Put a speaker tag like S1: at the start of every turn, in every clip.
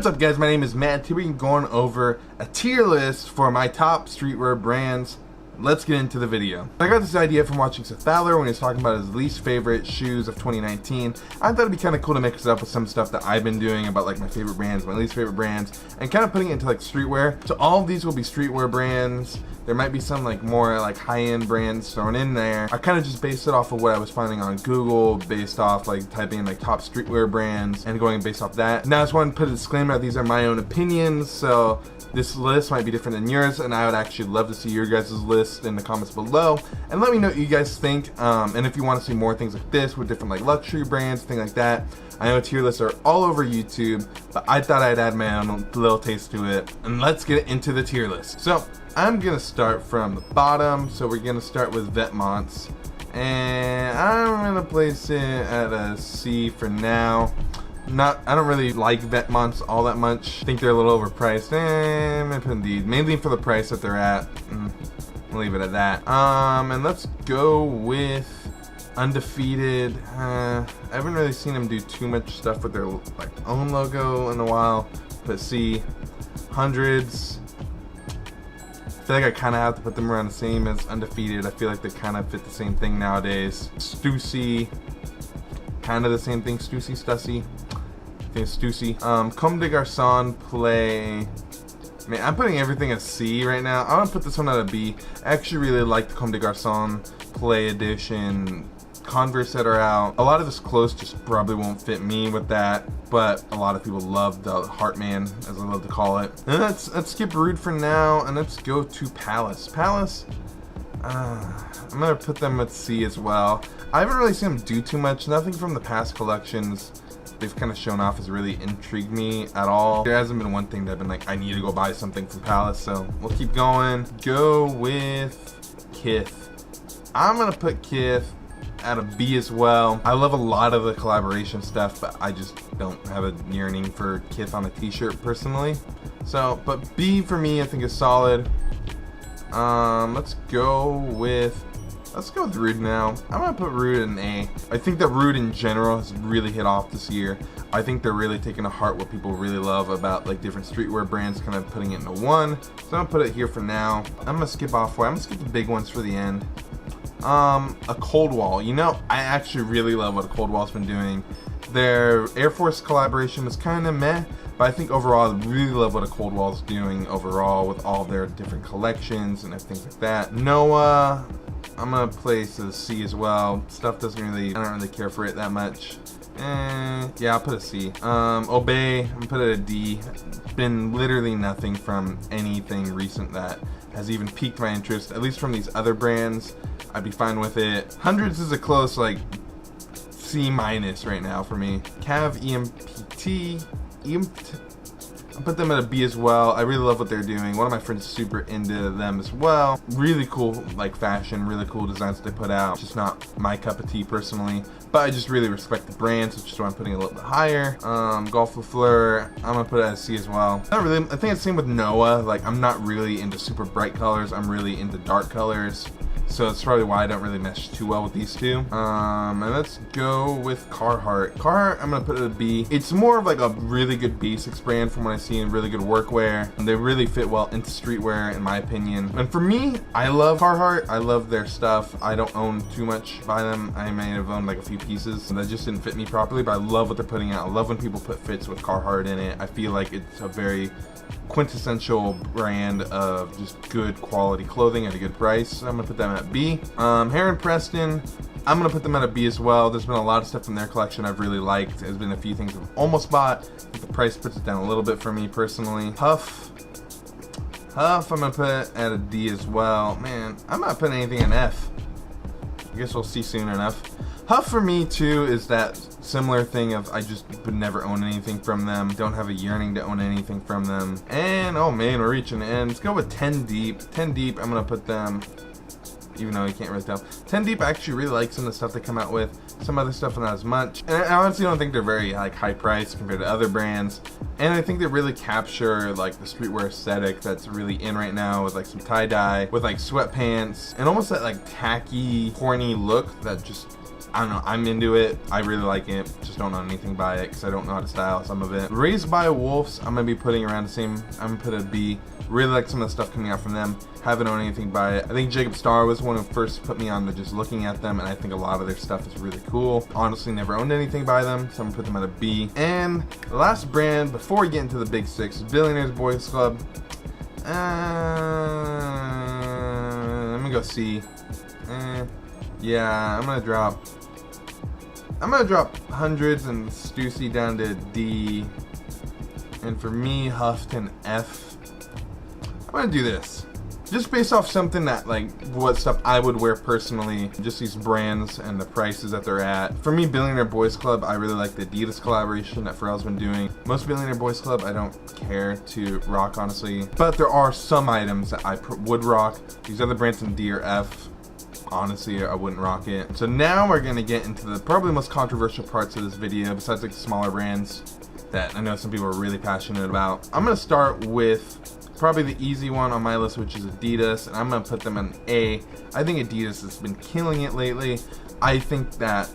S1: What's up guys, my name is Matt. Today we're going over a tier list for my top streetwear brands. Let's get into the video. I got this idea from watching Seth Fowler when he was talking about his least favorite shoes of 2019. I thought it'd be kind of cool to mix it up with some stuff that I've been doing about like my favorite brands, my least favorite brands, and kind of putting it into like streetwear. So all of these will be streetwear brands. There might be some like more like high-end brands thrown in there. I kind of just based it off of what I was finding on Google, based off like typing in like top streetwear brands and going based off that. Now I just want to put a disclaimer that these are my own opinions, so this list might be different than yours, and I would actually love to see your guys' list in the comments below. And let me know what you guys think, and if you want to see more things like this with different like luxury brands, things like that. I know tier lists are all over YouTube, but I thought I'd add my own little taste to it. And let's get into the tier list. So I'm gonna start from the bottom. So we're gonna start with Vetements, and I'm gonna place it at a C for now. I don't really like Vetements all that much. I think they're a little overpriced, indeed, mainly for the price that they're at. I'll leave it at that. And let's go with Undefeated. I haven't really seen them do too much stuff with their like own logo in a while, but C. Hundreds. I feel like I kind of have to put them around the same as Undefeated. I feel like they kind of fit the same thing nowadays. Stussy, kind of the same thing. Stussy. I think it's Stussy. Comme des Garçons play. Man, I'm putting everything at C right now. I'm gonna put this one at a B. I actually really like the Comme des Garçons Play Edition Converse that are out. A lot of this clothes just probably won't fit me with that, but a lot of people love the Heartman, as I love to call it. And let's skip Rude for now, and let's go to Palace. Palace, I'm gonna put them at C as well. I haven't really seen them do too much. Nothing from the past collections they've kind of shown off has really intrigued me at all. There hasn't been one thing that I've been like, I need to go buy something from Palace, so we'll keep going. Go with Kith. I'm gonna put Kith at a B as well. I love a lot of the collaboration stuff, but I just don't have a yearning for Kith on a t-shirt personally. So, but B for me I think is solid. Let's go with Rude now. I'm gonna put Rude in A. I think that Rude in general has really hit off this year. I think they're really taking to heart what people really love about like different streetwear brands, kind of putting it into one. So I'm gonna put it here for now. I'm gonna skip Off-White. I'm gonna skip the big ones for the end. A Cold Wall. You know, I actually really love what a Cold Wall's been doing. Their Air Force collaboration was kind of meh, but I think overall I really love what a Cold Wall's doing overall with all their different collections and everything like that. Noah, I'm gonna place a C as well. Stuff I don't really care for it that much. Yeah, I'll put a C. Obey, I'm gonna put it a D. Been literally nothing from anything recent that has even piqued my interest, at least from these other brands. I'd be fine with it. Hundreds is a close like C- right now for me. Cav EMPT. I put them at a B as well. I really love what they're doing. One of my friends is super into them as well. Really cool like fashion, really cool designs that they put out. Just not my cup of tea personally, but I just really respect the brand, so just why I'm putting it a little bit higher. Golf Le Fleur, I'm gonna put it at a C as well. Not really, I think it's the same with Noah. Like I'm not really into super bright colors. I'm really into dark colors. So that's probably why I don't really mesh too well with these two. And let's go with Carhartt. Carhartt, I'm gonna put it at a B. It's more of like a really good basics brand from what I see in really good workwear. And they really fit well into streetwear in my opinion. And for me, I love Carhartt. I love their stuff. I don't own too much by them. I may have owned like a few pieces that just didn't fit me properly, but I love what they're putting out. I love when people put fits with Carhartt in it. I feel like it's a very quintessential brand of just good quality clothing at a good price. So I'm gonna put them at B. Heron Preston, I'm gonna put them at a B as well. There's been a lot of stuff in their collection I've really liked. There's been a few things I've almost bought, but the price puts it down a little bit for me personally. Huff, I'm gonna put at a D as well. Man, I'm not putting anything in F. I guess we'll see soon enough. Huff for me too is that similar thing of I just would never own anything from them. Don't have a yearning to own anything from them. And oh man, we're reaching the end. Let's go with 10 Deep. 10 Deep, I'm gonna put them, even though you can't really tell. 10 Deep I actually really like some of the stuff they come out with. Some other stuff not as much. And I honestly don't think they're very like high priced compared to other brands. And I think they really capture like the streetwear aesthetic that's really in right now, with like some tie-dye, with like sweatpants, and almost that like tacky, corny look that just I don't know, I'm into it. I really like it. Just don't know anything by it because I don't know how to style some of it. Raised by Wolves, I'm gonna be putting around the same. I'm gonna put a B. Really like some of the stuff coming out from them. Haven't owned anything by it. I think Jacob Starr was one who first put me on to just looking at them, and I think a lot of their stuff is really cool. Honestly, never owned anything by them, so I'm gonna put them at a B. And the last brand before we get into the big six is Billionaires Boys Club. I'm gonna go C. Yeah, I'm gonna drop hundreds and Stussy down to D. And for me, Huffton F. I'm gonna do this. Just based off something that, like, what stuff I would wear personally, just these brands and the prices that they're at. For me, Billionaire Boys Club, I really like the Adidas collaboration that Pharrell's been doing. Most Billionaire Boys Club, I don't care to rock, honestly. But there are some items that I would rock. These other brands in D or F, honestly, I wouldn't rock it. So now we're gonna get into the probably most controversial parts of this video, besides like the smaller brands that I know some people are really passionate about. I'm gonna start with probably the easy one on my list, which is Adidas, and I'm gonna put them in A. I think Adidas has been killing it lately. I think that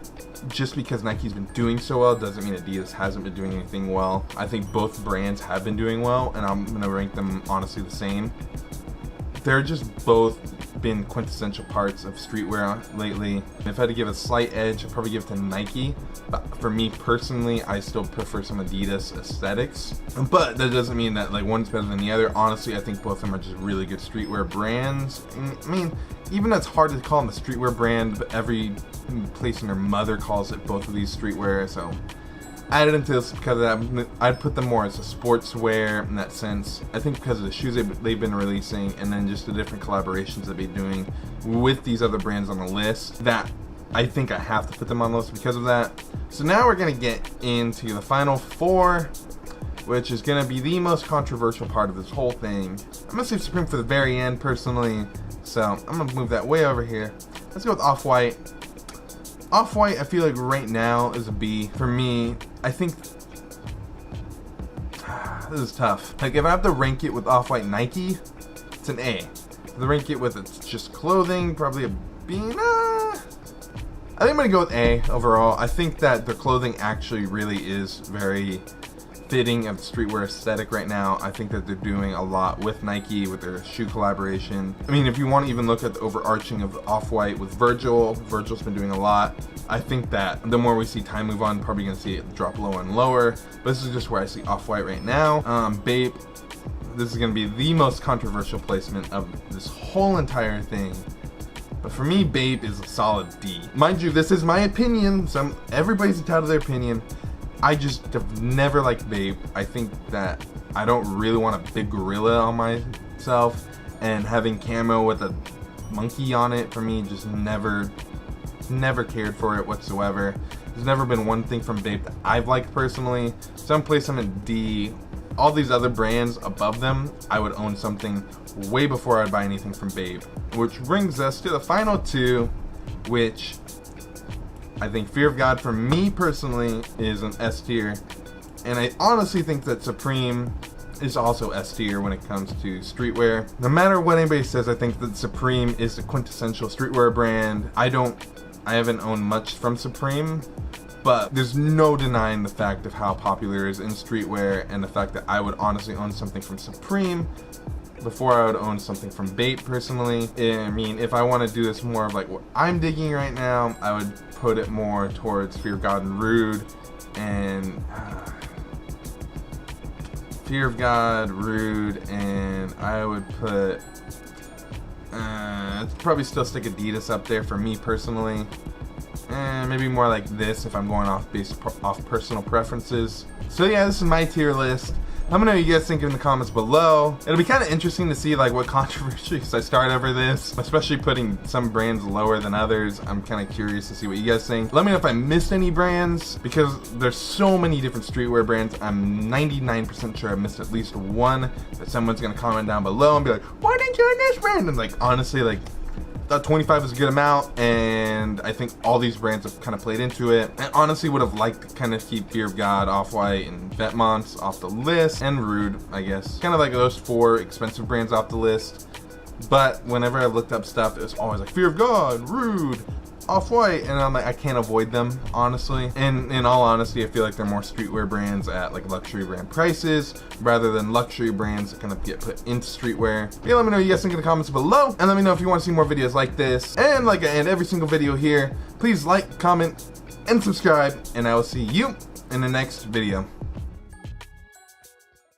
S1: just because Nike's been doing so well doesn't mean Adidas hasn't been doing anything well. I think both brands have been doing well, and I'm gonna rank them honestly the same. They're just both been quintessential parts of streetwear lately. If I had to give a slight edge, I'd probably give it to Nike. But for me personally, I still prefer some Adidas aesthetics. But that doesn't mean that like one's better than the other. Honestly, I think both of them are just really good streetwear brands. I mean, even though it's hard to call them a streetwear brand, but every place and their mother calls it both of these streetwear, so added into this because of that. I'd put them more as a sportswear in that sense. I think because of the shoes they've been releasing, and then just the different collaborations they've been doing with these other brands on the list, that I think I have to put them on the list because of that. So now we're gonna get into the final four, which is gonna be the most controversial part of this whole thing. I'm gonna save Supreme for the very end personally, so I'm gonna move that way over here. Let's go with Off-White. Off-White, I feel like right now is a B. For me, I think this is tough. Like, if I have to rank it with Off-White Nike, it's an A. If I rank it with it's just clothing, probably a B. Nah. I think I'm gonna go with A overall. I think that their clothing actually really is very fitting of the streetwear aesthetic right now. I think that they're doing a lot with Nike with their shoe collaboration. I mean, if you want to even look at the overarching of Off-White with Virgil's been doing a lot. I think that the more we see time move on, probably gonna see it drop lower and lower. But this is just where I see Off-White right now. Bape, this is gonna be the most controversial placement of this whole entire thing. But for me, Bape is a solid D. Mind you, this is my opinion, so everybody's entitled to their opinion. I just have never liked Bape. I think that I don't really want a big gorilla on myself, and having camo with a monkey on it, for me, just never cared for it whatsoever. There's never been one thing from Bape that I've liked personally. Some place them in D. All these other brands above them, I would own something way before I'd buy anything from Bape. Which brings us to the final two, which I think Fear of God for me personally is an S tier, and I honestly think that Supreme is also S tier when it comes to streetwear. No matter what anybody says, I think that Supreme is the quintessential streetwear brand. I haven't owned much from Supreme, but there's no denying the fact of how popular it is in streetwear, and the fact that I would honestly own something from Supreme before I would own something from Bape personally. I mean, if I want to do this more of like what I'm digging right now, I would put it more towards Fear of God and Rude, and Fear of God, Rude, and I would put probably still stick Adidas up there for me personally. Maybe more like this if I'm going off personal preferences. So yeah, this is my tier list. Let me know what you guys think in the comments below. It'll be kind of interesting to see like what controversies I start over this, especially putting some brands lower than others. I'm kind of curious to see what you guys think. Let me know if I missed any brands, because there's so many different streetwear brands. I'm 99% sure I missed at least one that someone's gonna comment down below and be like, why didn't you own this brand? And like, honestly, like, thought 25 is a good amount, and I think all these brands have kind of played into it. I honestly would have liked to kind of keep Fear of God, Off-White, and Vetements off the list, and Rude, I guess. Kind of like those four expensive brands off the list. But whenever I looked up stuff, it was always like Fear of God, Rude, Off-White, and I'm like, I can't avoid them, honestly. And in all honesty, I feel like they're more streetwear brands at like luxury brand prices rather than luxury brands that kind of get put into streetwear. Yeah, let me know what you guys think in the comments below, and let me know if you want to see more videos like this. And like I end every single video here, please like, comment, and subscribe, and I will see you in the next video.